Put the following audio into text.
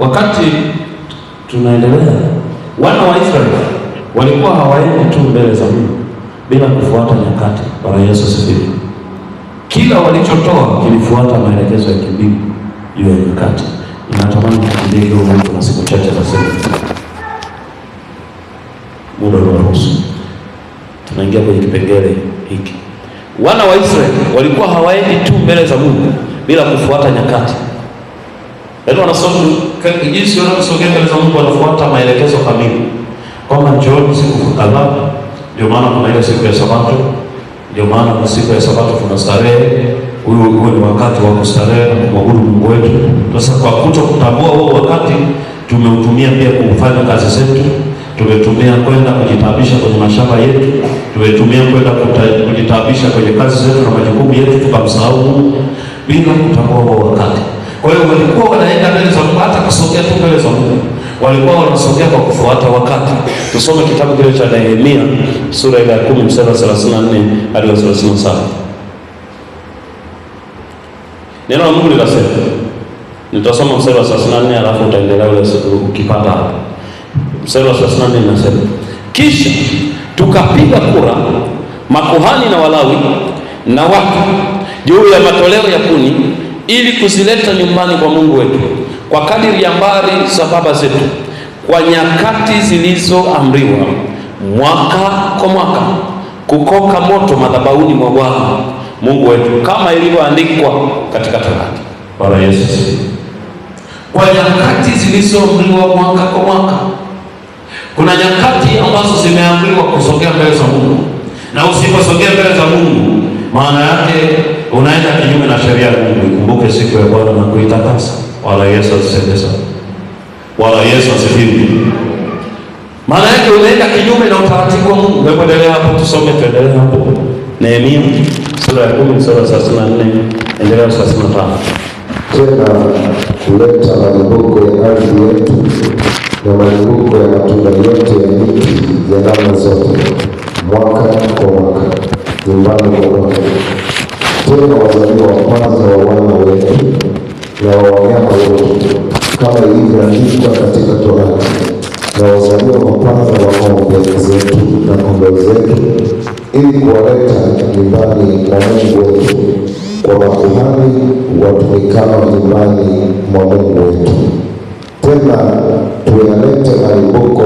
Wakati tunaendelea, wana wa Israeli walikuwa hawaendi tu mbele za Mungu bila kufuata nyakati. Bwana Yesu asifiwe. Kila walichotoa kilifuata maelekezo ya kimbingu juu ya nyakati. Ninatamani kukimbia hiyo mambo na siku chache za sasa. Muda unaruhusu. Tunaingia kwenye kipengele hiki. Wana wa Israeli walikuwa hawaendi tu mbele za Mungu bila kufuata nyakati. Yaani wanasoma jinsi wanavyosogea mbele za Mungu, wanafuata maelekezo kamili. Kwamba njooni siku kadhaa, ndio maana kuna ile siku ya Sabato, ndio maana kwa siku ya Sabato kuna starehe. Huo ni wakati wa kustarehe na kumwabudu Mungu wetu. Sasa kwa kuto kutambua huo wakati, tumeutumia pia kufanya kazi zetu, tumetumia kwenda kujitabisha kwenye mashamba yetu, tumetumia kwenda kujitabisha kwenye kazi zetu na majukumu yetu, tukamsahau Mungu bila kutambua huo wakati. Kwa hiyo walikuwa wanaenda mbele za Mungu, hata kusogea tu mbele za Mungu, walikuwa wanasogea kwa kufuata wakati. Tusome kitabu kile cha Nehemia sura ya 10 mstari wa 34 hadi 37. Neno la Mungu linasema, nitasoma mstari wa 34 alafu utaendelea ukipata hapo. Mstari wa 34 linasema, kisha tukapiga kura makuhani na Walawi na watu juu ya matoleo ya kuni ili kuzileta nyumbani kwa Mungu wetu kwa kadiri ya mbari za baba zetu, kwa nyakati zilizoamriwa, mwaka kwa mwaka, kukoka moto madhabahuni mwa Bwana Mungu wetu, kama ilivyoandikwa katika Torati. Bwana Yesu. Kwa nyakati zilizoamriwa mwaka kwa mwaka. Kuna nyakati ambazo zimeamriwa kusogea mbele za Mungu, na usiposogea mbele za Mungu, maana yake unaenda kinyume na sheria ya Mungu. Ikumbuke siku ya Bwana na kuitakasa. Bwana Yesu asifiwe. Bwana Yesu asifiwe. Maana yake unaenda kinyume na utaratibu wa Mungu. Hebu endelea hapo, tusome, tuendelee hapo. Nehemia sura ya 10 mstari wa 34, endelea 35. Tena kuleta malimbuko ya ardhi yetu na malimbuko ya matunda yote ya miti ya namna zote, mwaka kwa mwaka, nyumbani kwa Bwana. Tena wazaliwa wa kwanza wa wana wetu na wa wanyama wote, kama ilivyoandikwa katika Torati, na wazaliwa wa kwanza wa ng'ombe zetu na kondoo zetu, ili kuwaleta nyumbani mwa Mungu wetu, kwa makuhani watumikao nyumbani mwa Mungu wetu. Tena tuyalete malimbuko